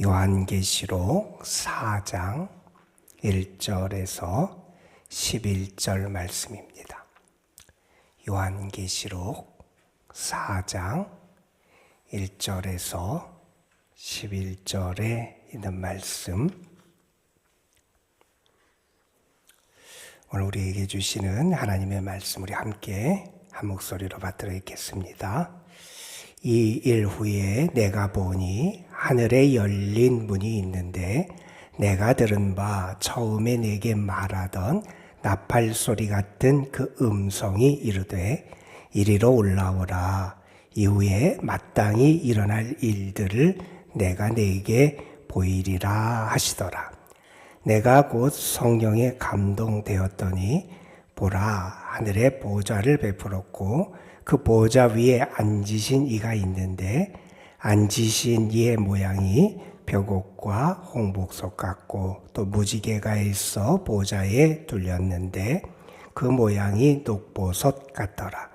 요한계시록 4장 1절에서 11절 말씀입니다. 요한계시록 4장 1절에서 11절에 있는 말씀, 오늘 우리에게 주시는 하나님의 말씀 우리 함께 한 목소리로 받들어 읽겠습니다. 이 일 후에 내가 보니 하늘에 열린 문이 있는데 내가 들은 바 처음에 내게 말하던 나팔 소리 같은 그 음성이 이르되 이리로 올라오라. 이후에 마땅히 일어날 일들을 내가 네게 보이리라 하시더라. 내가 곧 성령에 감동되었더니 보라, 하늘에 보좌를 베풀었고 그 보좌 위에 앉으신 이가 있는데 앉으신 이의 모양이 벽옥과 홍복석 같고 또 무지개가 있어 보좌에 둘렸는데 그 모양이 녹보석 같더라.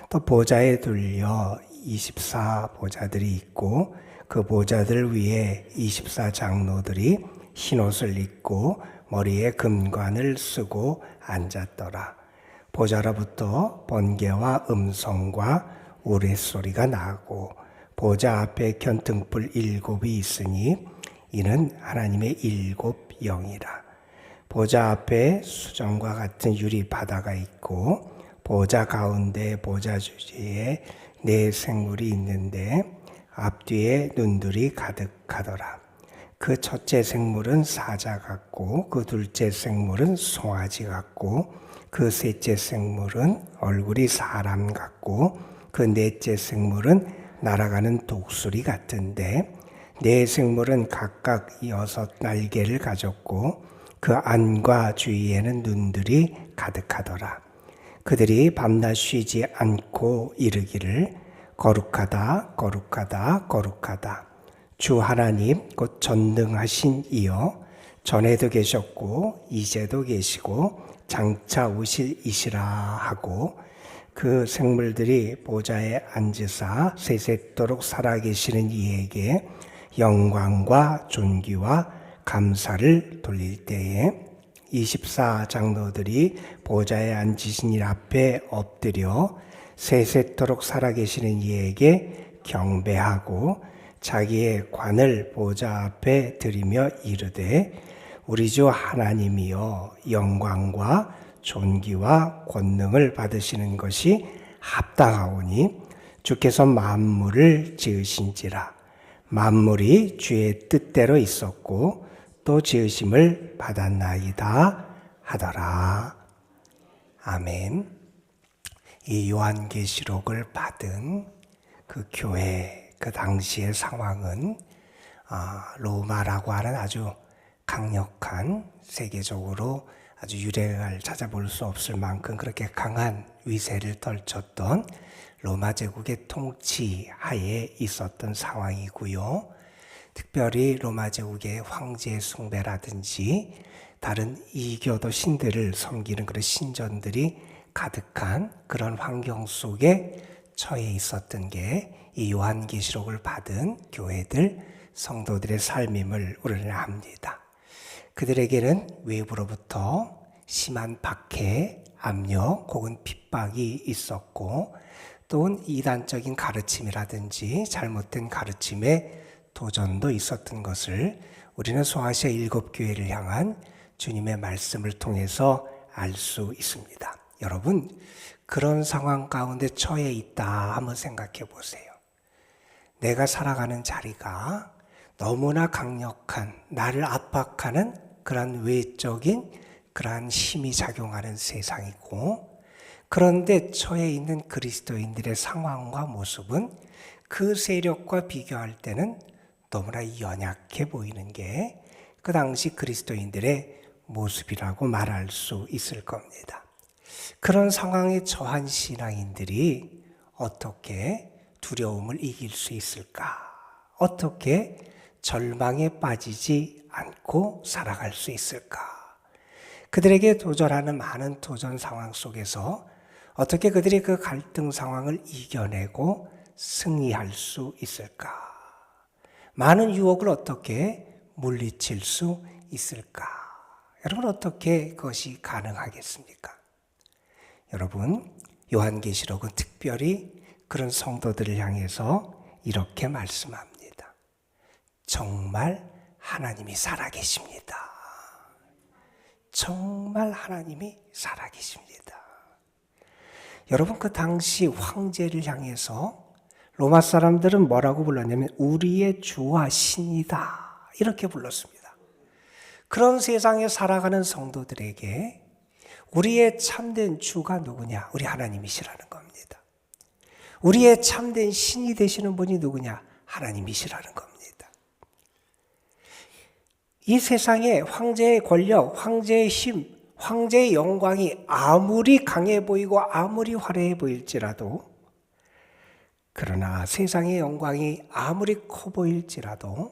또 보좌에 둘려 24보좌들이 있고 그 보좌들 위에 24장로들이 흰옷을 입고 머리에 금관을 쓰고 앉았더라. 보좌로부터 번개와 음성과 우레소리가 나고 보좌 앞에 견등불 7이 있으니 이는 하나님의 7 영이라. 보좌 앞에 수정과 같은 유리 바다가 있고 보좌 가운데 보좌 주지에 4 생물이 있는데 앞뒤에 눈들이 가득하더라. 그 첫째 생물은 사자 같고 그 둘째 생물은 송아지 같고 그 셋째 생물은 얼굴이 사람 같고 그 넷째 생물은 날아가는 독수리 같은데 4 생물은 각각 6 날개를 가졌고 그 안과 주위에는 눈들이 가득하더라. 그들이 밤낮 쉬지 않고 이르기를 거룩하다 거룩하다 거룩하다 주 하나님 곧 전능하신 이여 전에도 계셨고 이제도 계시고 장차 오실 이시라 하고 그 생물들이 보좌에 앉으사 세세토록 살아계시는 이에게 영광과 존귀와 감사를 돌릴 때에 24장로들이 보좌에 앉으신 일 앞에 엎드려 세세토록 살아계시는 이에게 경배하고 자기의 관을 보좌 앞에 들이며 이르되 우리 주 하나님이여 영광과 존귀와 권능을 받으시는 것이 합당하오니 주께서 만물을 지으신지라. 만물이 주의 뜻대로 있었고 또 지으심을 받았나이다 하더라. 아멘. 이 요한계시록을 받은 그 교회, 그 당시의 상황은 로마라고 하는 아주 강력한, 세계적으로 아주 유례를 찾아볼 수 없을 만큼 그렇게 강한 위세를 떨쳤던 로마 제국의 통치 하에 있었던 상황이고요. 특별히 로마 제국의 황제 숭배라든지 다른 이교도 신들을 섬기는 그런 신전들이 가득한 그런 환경 속에 처해 있었던 게 이 요한계시록을 받은 교회들, 성도들의 삶임을 우리는 압니다. 그들에게는 외부로부터 심한 박해, 압력 혹은 핍박이 있었고 또는 이단적인 가르침이라든지 잘못된 가르침의 도전도 있었던 것을 우리는 소아시아 7교회를 향한 주님의 말씀을 통해서 알 수 있습니다. 여러분, 그런 상황 가운데 처해 있다 한번 생각해 보세요. 내가 살아가는 자리가 너무나 강력한, 나를 압박하는 그러한 외적인 그러한 힘이 작용하는 세상이고, 그런데 처해 있는 그리스도인들의 상황과 모습은 그 세력과 비교할 때는 너무나 연약해 보이는 게 그 당시 그리스도인들의 모습이라고 말할 수 있을 겁니다. 그런 상황에 처한 신앙인들이 어떻게 두려움을 이길 수 있을까? 어떻게 절망에 빠지지 않고 살아갈 수 있을까? 그들에게 도전하는 많은 도전 상황 속에서 어떻게 그들이 그 갈등 상황을 이겨내고 승리할 수 있을까? 많은 유혹을 어떻게 물리칠 수 있을까? 여러분 어떻게 그것이 가능하겠습니까? 여러분 요한계시록은 특별히 그런 성도들을 향해서 이렇게 말씀합니다. 정말 하나님이 살아계십니다. 정말 하나님이 살아계십니다. 여러분 그 당시 황제를 향해서 로마 사람들은 뭐라고 불렀냐면 우리의 주와 신이다 이렇게 불렀습니다. 그런 세상에 살아가는 성도들에게 우리의 참된 주가 누구냐? 우리 하나님이시라는 겁니다. 우리의 참된 신이 되시는 분이 누구냐? 하나님이시라는 겁니다. 이 세상에 황제의 권력, 황제의 힘, 황제의 영광이 아무리 강해 보이고 아무리 화려해 보일지라도, 그러나 세상의 영광이 아무리 커 보일지라도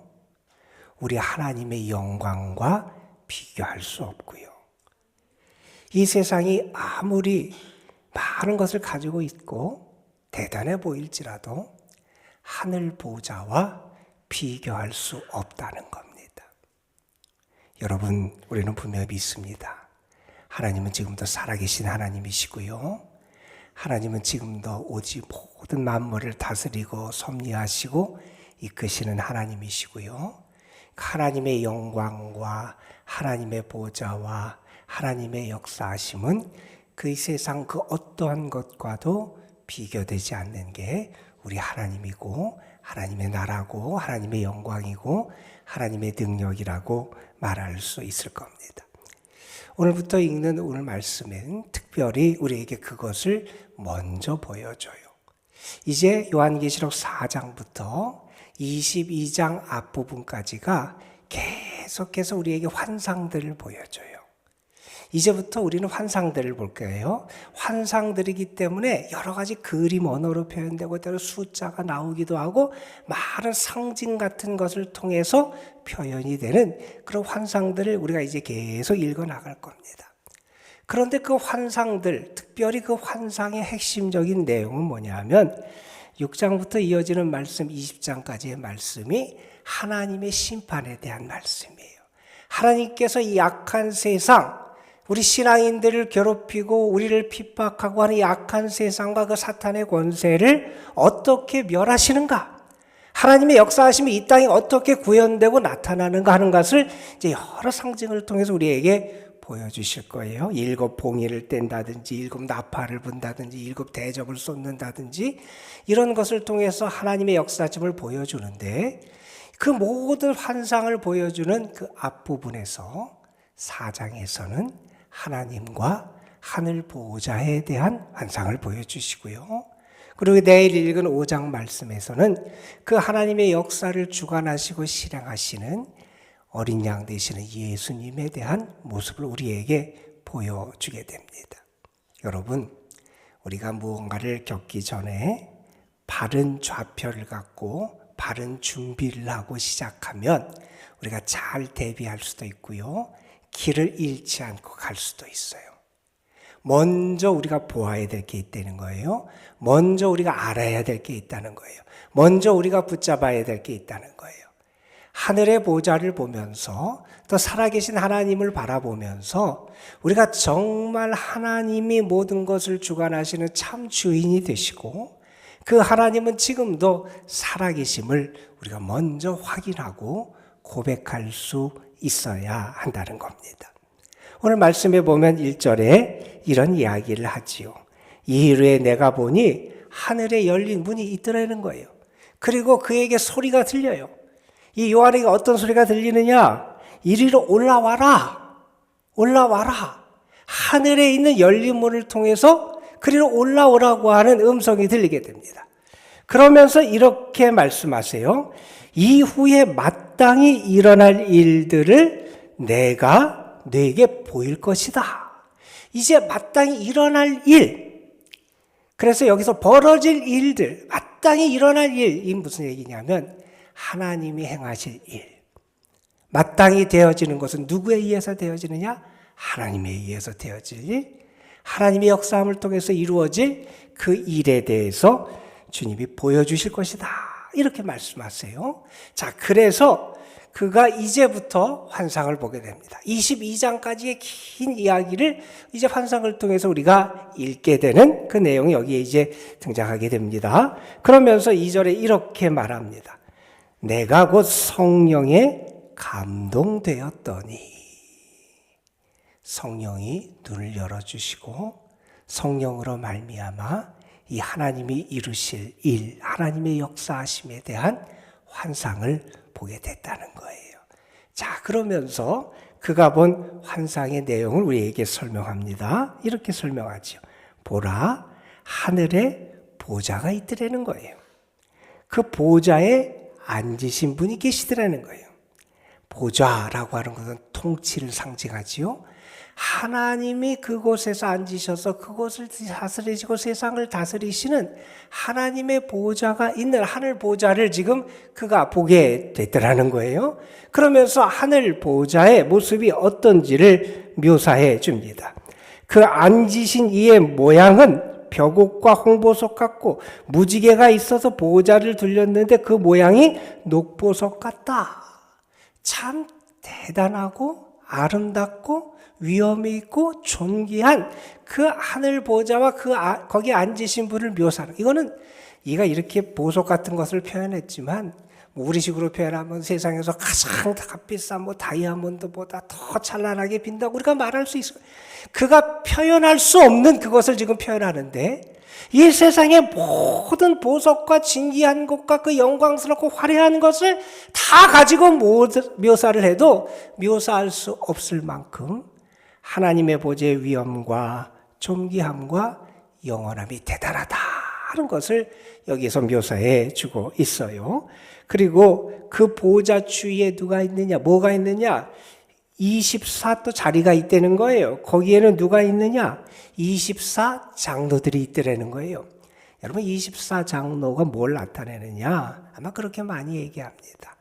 우리 하나님의 영광과 비교할 수 없고요. 이 세상이 아무리 많은 것을 가지고 있고 대단해 보일지라도 하늘 보좌와 비교할 수 없다는 겁니다. 여러분, 우리는 분명히 믿습니다. 하나님은 지금도 살아계신 하나님이시고요. 하나님은 지금도 오직 모든 만물을 다스리고 섭리하시고 이끄시는 하나님이시고요. 하나님의 영광과 하나님의 보좌와 하나님의 역사하심은 그 세상 그 어떠한 것과도 비교되지 않는 게 우리 하나님이고 하나님의 나라고 하나님의 영광이고 하나님의 능력이라고 말할 수 있을 겁니다. 오늘부터 읽는 오늘 말씀은 특별히 우리에게 그것을 먼저 보여줘요. 이제 요한계시록 4장부터 22장 앞부분까지가 계속해서 우리에게 환상들을 보여줘요. 이제부터 우리는 환상들을 볼 거예요. 환상들이기 때문에 여러 가지 그림 언어로 표현되고 때로 숫자가 나오기도 하고 많은 상징 같은 것을 통해서 표현이 되는 그런 환상들을 우리가 이제 계속 읽어 나갈 겁니다. 그런데 그 환상들, 특별히 그 환상의 핵심적인 내용은 뭐냐면 6장부터 이어지는 말씀 20장까지의 말씀이 하나님의 심판에 대한 말씀이에요. 하나님께서 이 약한 세상, 우리 신앙인들을 괴롭히고 우리를 핍박하고 하는 약한 세상과 그 사탄의 권세를 어떻게 멸하시는가? 하나님의 역사하심이 이 땅에 어떻게 구현되고 나타나는가 하는 것을 이제 여러 상징을 통해서 우리에게 보여주실 거예요. 7 봉이를 뗀다든지 7 나팔을 분다든지 7 대접을 쏟는다든지 이런 것을 통해서 하나님의 역사심을 보여주는데 그 모든 환상을 보여주는 그 앞부분에서 4장에서는 하나님과 하늘 보호자에 대한 환상을 보여주시고요. 그리고 내일 읽은 5장 말씀에서는 그 하나님의 역사를 주관하시고 실행하시는 어린 양 되시는 예수님에 대한 모습을 우리에게 보여주게 됩니다. 여러분, 우리가 무언가를 겪기 전에 바른 좌표를 갖고 바른 준비를 하고 시작하면 우리가 잘 대비할 수도 있고요. 길을 잃지 않고 갈 수도 있어요. 먼저 우리가 보아야 될 게 있다는 거예요. 먼저 우리가 알아야 될 게 있다는 거예요. 먼저 우리가 붙잡아야 될 게 있다는 거예요. 하늘의 보좌를 보면서 또 살아계신 하나님을 바라보면서 우리가 정말 하나님이 모든 것을 주관하시는 참 주인이 되시고 그 하나님은 지금도 살아계심을 우리가 먼저 확인하고 고백할 수 있어야 한다는 겁니다. 오늘 말씀에 보면 1절에 이런 이야기를 하지요. 이후에 내가 보니 하늘에 열린 문이 있더라는 거예요. 그리고 그에게 소리가 들려요. 이 요한에게 어떤 소리가 들리느냐? 이리로 올라와라. 올라와라. 하늘에 있는 열린 문을 통해서 그리로 올라오라고 하는 음성이 들리게 됩니다. 그러면서 이렇게 말씀하세요. 이후에 마땅히 일어날 일들을 내가 네게 보일 것이다. 이제 마땅히 일어날 일. 그래서 여기서 벌어질 일들, 마땅히 일어날 일이 무슨 얘기냐면 하나님이 행하실 일. 마땅히 되어지는 것은 누구에 의해서 되어지느냐? 하나님에 의해서 되어질 일. 하나님의 역사함을 통해서 이루어질 그 일에 대해서 주님이 보여주실 것이다. 이렇게 말씀하세요. 자, 그래서 그가 이제부터 환상을 보게 됩니다. 22장까지의 긴 이야기를 이제 환상을 통해서 우리가 읽게 되는 그 내용이 여기에 이제 등장하게 됩니다. 그러면서 2절에 이렇게 말합니다. 내가 곧 성령에 감동되었더니. 성령이 눈을 열어주시고 성령으로 말미암아 이 하나님이 이루실 일, 하나님의 역사하심에 대한 환상을 보게 됐다는 거예요. 자, 그러면서 그가 본 환상의 내용을 우리에게 설명합니다. 이렇게 설명하죠. 보라, 하늘에 보좌가 있더라는 거예요. 그 보좌에 앉으신 분이 계시더라는 거예요. 보좌라고 하는 것은 통치를 상징하지요. 하나님이 그곳에서 앉으셔서 그곳을 다스리시고 세상을 다스리시는 하나님의 보좌가 있는 하늘 보좌를 지금 그가 보게 됐더라는 거예요. 그러면서 하늘 보좌의 모습이 어떤지를 묘사해 줍니다. 그 앉으신 이의 모양은 벽옥과 홍보석 같고 무지개가 있어서 보좌를 둘렸는데 그 모양이 녹보석 같다. 참 대단하고 아름답고 위엄이 있고 존귀한 그 하늘 보좌와 거기 앉으신 분을 묘사하는, 이거는 이가 이렇게 보석 같은 것을 표현했지만 우리식으로 표현하면 세상에서 가장 값비싼 다이아몬드보다 더 찬란하게 빈다고 우리가 말할 수 있어요. 그가 표현할 수 없는 그것을 지금 표현하는데, 이 세상의 모든 보석과 진귀한 것과 그 영광스럽고 화려한 것을 다 가지고 묘사를 해도 묘사할 수 없을 만큼 하나님의 보좌의 위엄과 존귀함과 영원함이 대단하다는 것을 여기서 묘사해 주고 있어요. 그리고 그 보좌 주위에 누가 있느냐, 뭐가 있느냐? 24 또 자리가 있다는 거예요. 거기에는 누가 있느냐? 24 장로들이 있더라는 거예요. 여러분, 24 장로가 뭘 나타내느냐? 아마 그렇게 많이 얘기합니다.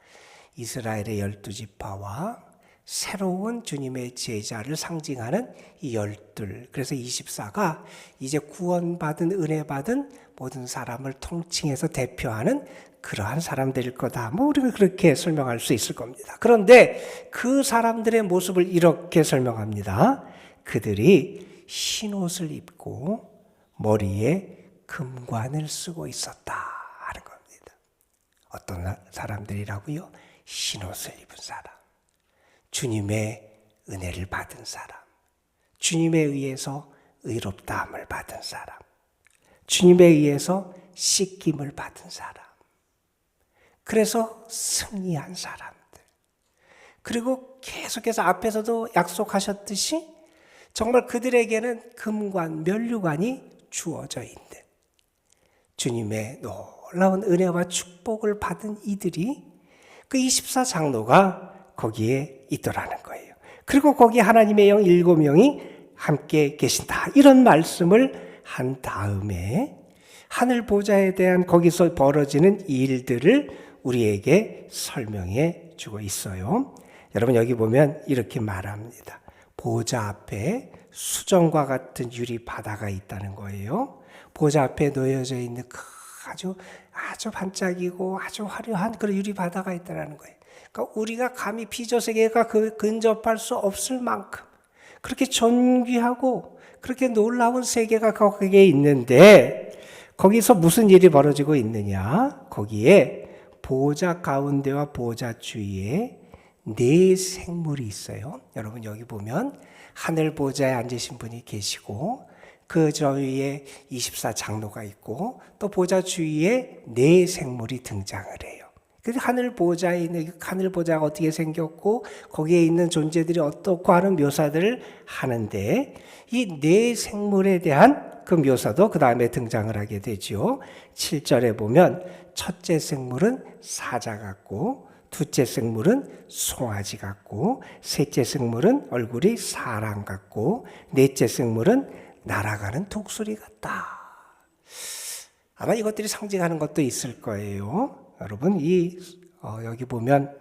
이스라엘의 12지파와 새로운 주님의 제자를 상징하는 이 12, 그래서 24가 이제 구원받은, 은혜 받은 모든 사람을 통칭해서 대표하는 그러한 사람들일 거다. 우리가 그렇게 설명할 수 있을 겁니다. 그런데 그 사람들의 모습을 이렇게 설명합니다. 그들이 흰 옷을 입고 머리에 금관을 쓰고 있었다 하는 겁니다. 어떤 사람들이라고요? 흰 옷을 입은 사람, 주님의 은혜를 받은 사람, 주님에 의해서 의롭다함을 받은 사람, 주님에 의해서 씻김을 받은 사람, 그래서 승리한 사람들, 그리고 계속해서 앞에서도 약속하셨듯이 정말 그들에게는 금관, 면류관이 주어져 있는 주님의 놀라운 은혜와 축복을 받은 이들이, 그 24 장로가 거기에 있더라는 거예요. 그리고 거기 하나님의 영 7명이 함께 계신다, 이런 말씀을 한 다음에 하늘 보좌에 대한 거기서 벌어지는 일들을 우리에게 설명해 주고 있어요. 여러분, 여기 보면 이렇게 말합니다. 보좌 앞에 수정과 같은 유리 바다가 있다는 거예요. 보좌 앞에 놓여져 있는 아주 반짝이고 아주 화려한 그런 유리 바다가 있다는 거예요. 그러니까 우리가 감히 피조세계가 근접할 수 없을 만큼 그렇게 존귀하고 그렇게 놀라운 세계가 거기에 있는데, 거기서 무슨 일이 벌어지고 있느냐? 거기에 보좌 가운데와 보좌 주위에 4 생물이 있어요. 여러분, 여기 보면 하늘 보좌에 앉으신 분이 계시고 그 주위에 24 장로가 있고 또 보좌 주위에 4 생물이 등장을 해요. 그 하늘 보좌에 있는, 하늘 보좌가 어떻게 생겼고 거기에 있는 존재들이 어떻고 하는 묘사들을 하는데, 이 4 생물에 대한 그 묘사도 그 다음에 등장을 하게 되죠. 7절에 보면 첫째 생물은 사자 같고, 둘째 생물은 송아지 같고, 셋째 생물은 얼굴이 사람 같고, 넷째 생물은 날아가는 독수리 같다. 아마 이것들이 상징하는 것도 있을 거예요. 여러분, 여기 보면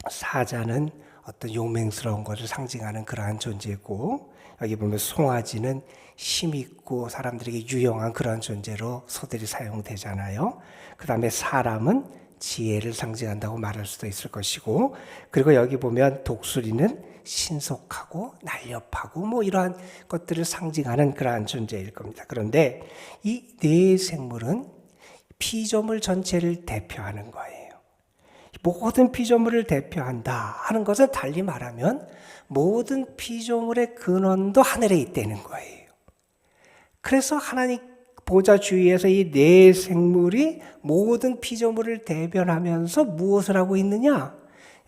사자는 어떤 용맹스러운 것을 상징하는 그러한 존재고, 여기 보면 송아지는 힘있고 사람들에게 유용한 그런 존재로 소들이 사용되잖아요. 그 다음에 사람은 지혜를 상징한다고 말할 수도 있을 것이고, 그리고 여기 보면 독수리는 신속하고 날렵하고 뭐 이러한 것들을 상징하는 그러한 존재일 겁니다. 그런데 이 네 생물은 피조물 전체를 대표하는 거예요. 모든 피조물을 대표한다 하는 것은 달리 말하면 모든 피조물의 근원도 하늘에 있다는 거예요. 그래서 하나님 보좌 주위에서 이 네 생물이 모든 피조물을 대변하면서 무엇을 하고 있느냐?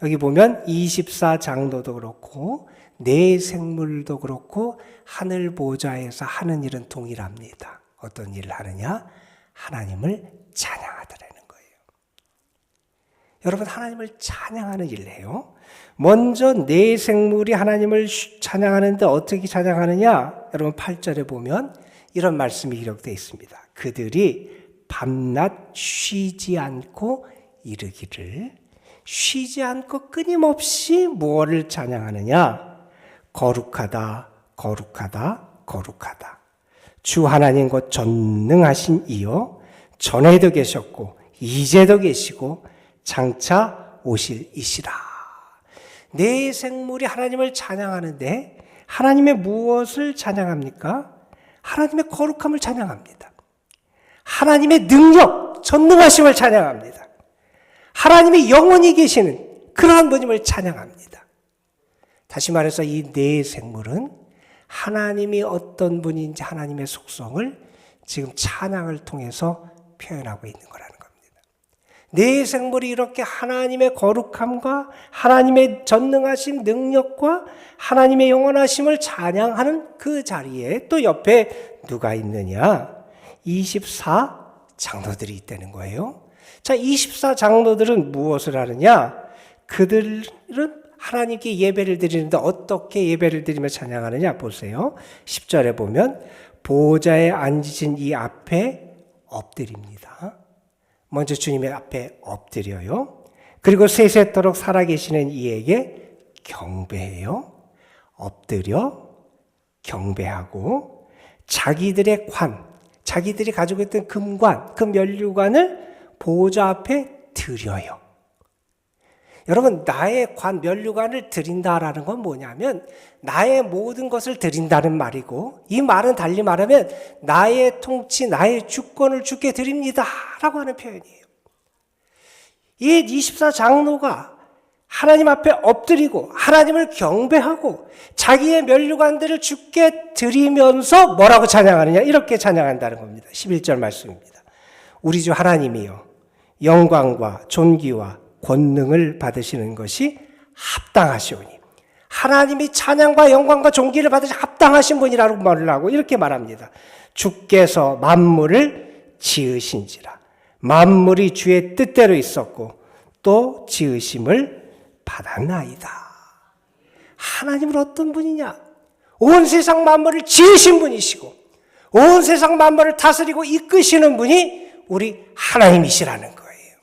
여기 보면 24장로도 그렇고 네 생물도 그렇고 하늘 보좌에서 하는 일은 동일합니다. 어떤 일을 하느냐? 하나님을 찬양하더라는 거예요. 여러분, 하나님을 찬양하는 일을 해요. 먼저 네 생물이 하나님을 찬양하는데 어떻게 찬양하느냐? 여러분 8절에 보면 이런 말씀이 기록되어 있습니다. 그들이 밤낮 쉬지 않고 이르기를, 쉬지 않고 끊임없이 무엇을 찬양하느냐? 거룩하다, 거룩하다, 거룩하다. 주 하나님 곧 전능하신 이요 전에도 계셨고 이제도 계시고 장차 오실 이시라. 네 생물이 하나님을 찬양하는데 하나님의 무엇을 찬양합니까? 하나님의 거룩함을 찬양합니다. 하나님의 능력, 전능하심을 찬양합니다. 하나님이 영원히 계시는 그러한 분임을 찬양합니다. 다시 말해서 이 네 생물은 하나님이 어떤 분인지 하나님의 속성을 지금 찬양을 통해서 표현하고 있는 거라는 겁니다. 네 생물이 이렇게 하나님의 거룩함과 하나님의 전능하신 능력과 하나님의 영원하심을 찬양하는 그 자리에 또 옆에 누가 있느냐? 24장로들이 있다는 거예요. 자, 24장로들은 무엇을 하느냐? 그들은 하나님께 예배를 드리는데 어떻게 예배를 드리며 찬양하느냐? 보세요. 10절에 보면 보좌에 앉으신 이 앞에 엎드립니다. 먼저 주님의 앞에 엎드려요. 그리고 세세토록 살아계시는 이에게 경배해요. 엎드려 경배하고 자기들의 관, 자기들이 가지고 있던 금관, 그 면류관을 보좌 앞에 드려요. 여러분, 나의 관, 면류관을 드린다라는 건 뭐냐면 나의 모든 것을 드린다는 말이고, 이 말은 달리 말하면 나의 통치, 나의 주권을 주께 드립니다 라고 하는 표현이에요. 이 24장로가 하나님 앞에 엎드리고 하나님을 경배하고 자기의 면류관들을 주께 드리면서 뭐라고 찬양하느냐? 이렇게 찬양한다는 겁니다. 11절 말씀입니다. 우리 주 하나님이여 영광과 존귀와 권능을 받으시는 것이 합당하시오니, 하나님이 찬양과 영광과 존귀를 받으시 합당하신 분이라고 말을 하고 이렇게 말합니다. 주께서 만물을 지으신지라. 만물이 주의 뜻대로 있었고 또 지으심을 받았나이다. 하나님은 어떤 분이냐? 온 세상 만물을 지으신 분이시고 온 세상 만물을 다스리고 이끄시는 분이 우리 하나님이시라는 거예요.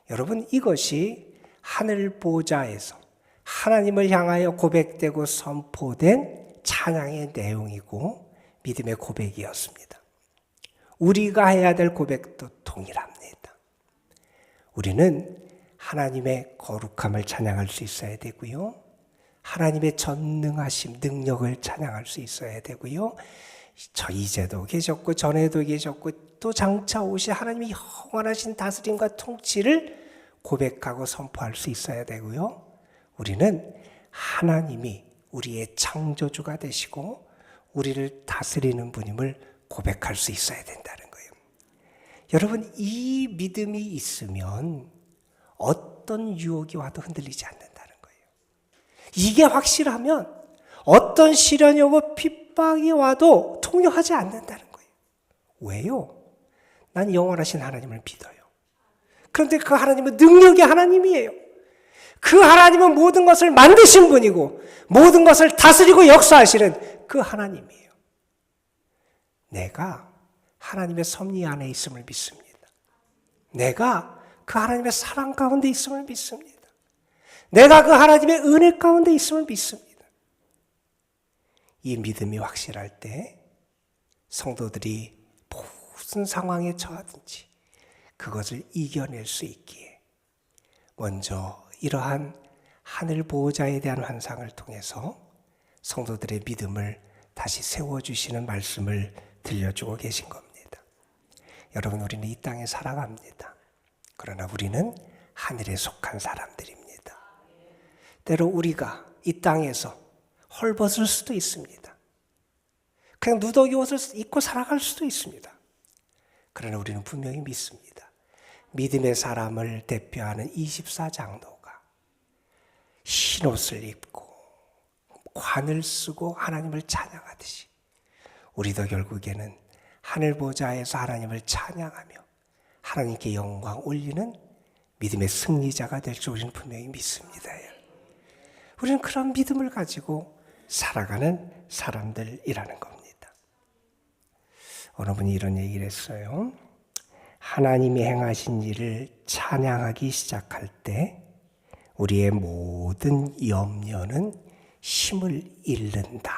여러분, 이것이 하늘 보좌에서 하나님을 향하여 고백되고 선포된 찬양의 내용이고 믿음의 고백이었습니다. 우리가 해야 될 고백도 동일합니다. 우리는 하나님의 거룩함을 찬양할 수 있어야 되고요. 하나님의 전능하심, 능력을 찬양할 수 있어야 되고요. 저 이제도 계셨고 전에도 계셨고 또 장차 오실 하나님의 영원하신 다스림과 통치를 고백하고 선포할 수 있어야 되고요. 우리는 하나님이 우리의 창조주가 되시고 우리를 다스리는 분임을 고백할 수 있어야 된다는 거예요. 여러분, 이 믿음이 있으면 어떤 유혹이 와도 흔들리지 않는다는 거예요. 이게 확실하면 어떤 시련이 오고 핍박이 와도 통용하지 않는다는 거예요. 왜요? 난 영원하신 하나님을 믿어요. 그런데 그 하나님은 능력의 하나님이에요. 그 하나님은 모든 것을 만드신 분이고 모든 것을 다스리고 역사하시는 그 하나님이에요. 내가 하나님의 섭리 안에 있음을 믿습니다. 내가 그 하나님의 사랑 가운데 있음을 믿습니다. 내가 그 하나님의 은혜 가운데 있음을 믿습니다. 이 믿음이 확실할 때 성도들이 무슨 상황에 처하든지 그것을 이겨낼 수 있기에 먼저 이러한 하늘 보호자에 대한 환상을 통해서 성도들의 믿음을 다시 세워주시는 말씀을 들려주고 계신 겁니다. 여러분, 우리는 이 땅에 살아갑니다. 그러나 우리는 하늘에 속한 사람들입니다. 때로 우리가 이 땅에서 헐벗을 수도 있습니다. 그냥 누더기 옷을 입고 살아갈 수도 있습니다. 그러나 우리는 분명히 믿습니다. 믿음의 사람을 대표하는 24장로가 흰옷을 입고 관을 쓰고 하나님을 찬양하듯이 우리도 결국에는 하늘 보좌에서 하나님을 찬양하며 하나님께 영광 올리는 믿음의 승리자가 될 줄 우리는 분명히 믿습니다. 우리는 그런 믿음을 가지고 살아가는 사람들이라는 겁니다. 어느 분이 이런 얘기를 했어요. 하나님이 행하신 일을 찬양하기 시작할 때 우리의 모든 염려는 힘을 잃는다,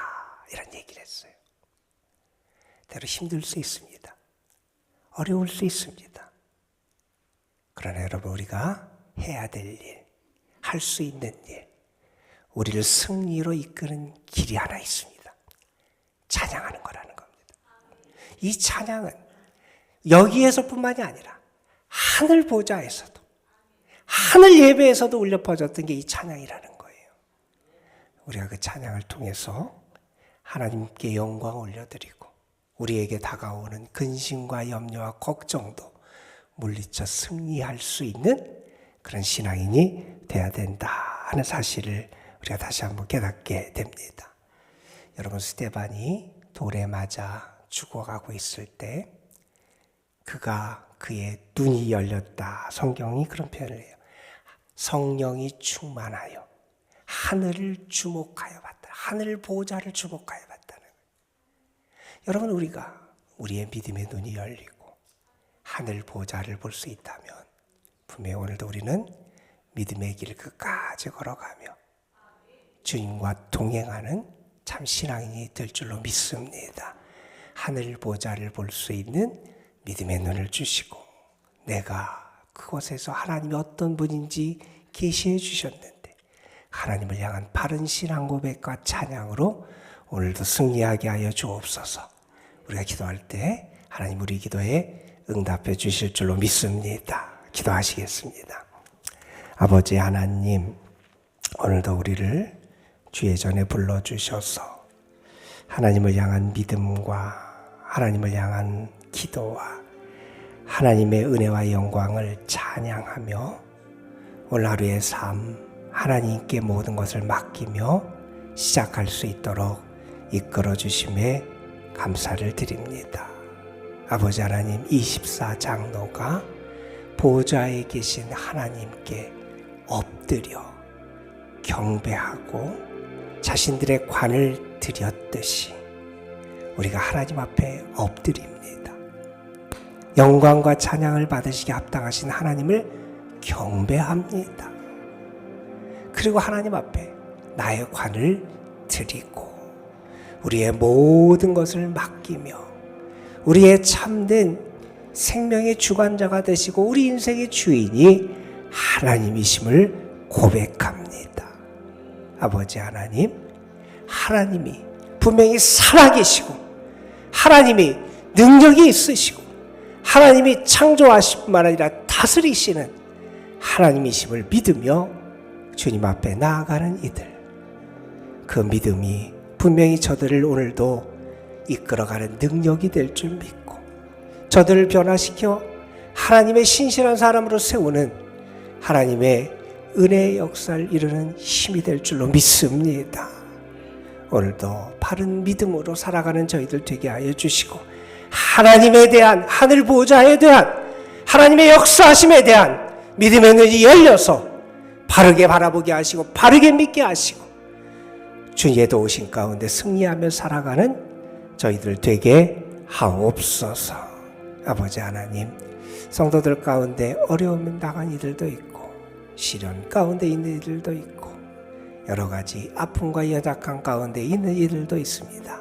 이런 얘기를 했어요. 때로 힘들 수 있습니다. 어려울 수 있습니다. 그러나 여러분, 우리가 해야 될 일, 할 수 있는 일, 우리를 승리로 이끄는 길이 하나 있습니다. 찬양하는 거라는 겁니다. 이 찬양은 여기에서뿐만이 아니라 하늘 보좌에서도, 하늘 예배에서도 울려 퍼졌던 게 이 찬양이라는 거예요. 우리가 그 찬양을 통해서 하나님께 영광 올려드리고 우리에게 다가오는 근심과 염려와 걱정도 물리쳐 승리할 수 있는 그런 신앙인이 돼야 된다 하는 사실을 우리가 다시 한번 깨닫게 됩니다. 여러분, 스데반이 돌에 맞아 죽어가고 있을 때 그의 눈이 열렸다. 성경이 그런 표현을 해요. 성령이 충만하여 하늘을 주목하여 봤다. 하늘 보좌를 주목하여 봤다는 거예요. 여러분, 우리가 우리의 믿음의 눈이 열리고 하늘 보좌를 볼 수 있다면 분명히 오늘도 우리는 믿음의 길 끝까지 걸어가며 주님과 동행하는 참 신앙인이 될 줄로 믿습니다. 하늘 보좌를 볼 수 있는 믿음의 눈을 주시고 내가 그곳에서 하나님이 어떤 분인지 계시해 주셨는데 하나님을 향한 바른 신앙 고백과 찬양으로 오늘도 승리하게 하여 주옵소서. 우리가 기도할 때 하나님 우리 기도에 응답해 주실 줄로 믿습니다. 기도하시겠습니다. 아버지 하나님, 오늘도 우리를 주의 전에 불러주셔서 하나님을 향한 믿음과 하나님을 향한 기도와 하나님의 은혜와 영광을 찬양하며 오늘 하루의 삶 하나님께 모든 것을 맡기며 시작할 수 있도록 이끌어 주심에 감사를 드립니다. 아버지 하나님, 24장로가 보좌에 계신 하나님께 엎드려 경배하고 자신들의 관을 드렸듯이 우리가 하나님 앞에 엎드립니다. 영광과 찬양을 받으시기 합당하신 하나님을 경배합니다. 그리고 하나님 앞에 나의 관을 드리고 우리의 모든 것을 맡기며 우리의 참된 생명의 주관자가 되시고 우리 인생의 주인이 하나님이심을 고백합니다. 아버지 하나님, 하나님이 분명히 살아계시고 하나님이 능력이 있으시고 하나님이 창조하실 뿐만 아니라 다스리시는 하나님이심을 믿으며 주님 앞에 나아가는 이들, 그 믿음이 분명히 저들을 오늘도 이끌어가는 능력이 될 줄 믿고 저들을 변화시켜 하나님의 신실한 사람으로 세우는 하나님의 은혜의 역사를 이루는 힘이 될 줄로 믿습니다. 오늘도 바른 믿음으로 살아가는 저희들 되게 하여 주시고 하나님에 대한, 하늘 보좌에 대한 하나님의 역사하심에 대한 믿음의 눈이 열려서 바르게 바라보게 하시고 바르게 믿게 하시고 주의 도우신 가운데 승리하며 살아가는 저희들 되게 하옵소서. 아버지 하나님, 성도들 가운데 어려움 당한 이들도 있고 시련 가운데 있는 이들도 있고 여러 가지 아픔과 연약한 가운데 있는 이들도 있습니다.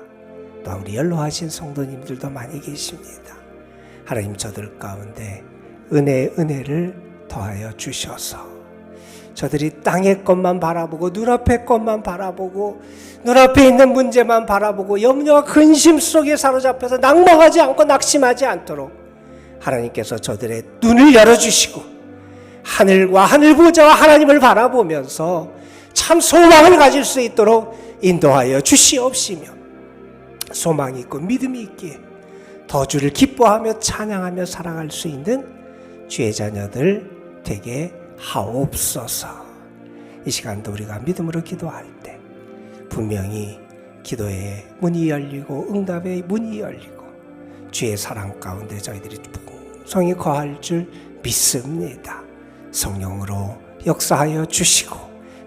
또 우리 연로하신 성도님들도 많이 계십니다. 하나님 저들 가운데 은혜를 더하여 주셔서 저들이 땅의 것만 바라보고 눈앞의 것만 바라보고 눈앞에 있는 문제만 바라보고 염려와 근심 속에 사로잡혀서 낙망하지 않고 낙심하지 않도록 하나님께서 저들의 눈을 열어주시고 하늘과 하늘 보좌와 하나님을 바라보면서 참 소망을 가질 수 있도록 인도하여 주시옵시며 소망이 있고 믿음이 있기에 더 주를 기뻐하며 찬양하며 살아갈 수 있는 주의 자녀들 되게 하옵소서. 이 시간도 우리가 믿음으로 기도할 때 분명히 기도의 문이 열리고 응답의 문이 열리고 주의 사랑 가운데 저희들이 풍성히 거할 줄 믿습니다. 성령으로 역사하여 주시고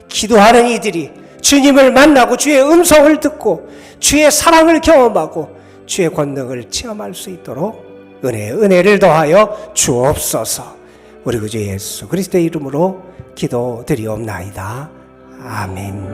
기도하는 이들이 주님을 만나고 주의 음성을 듣고 주의 사랑을 경험하고 주의 권능을 체험할 수 있도록 은혜를 더하여 주옵소서. 우리 구주 예수 그리스도의 이름으로 기도드리옵나이다. 아멘.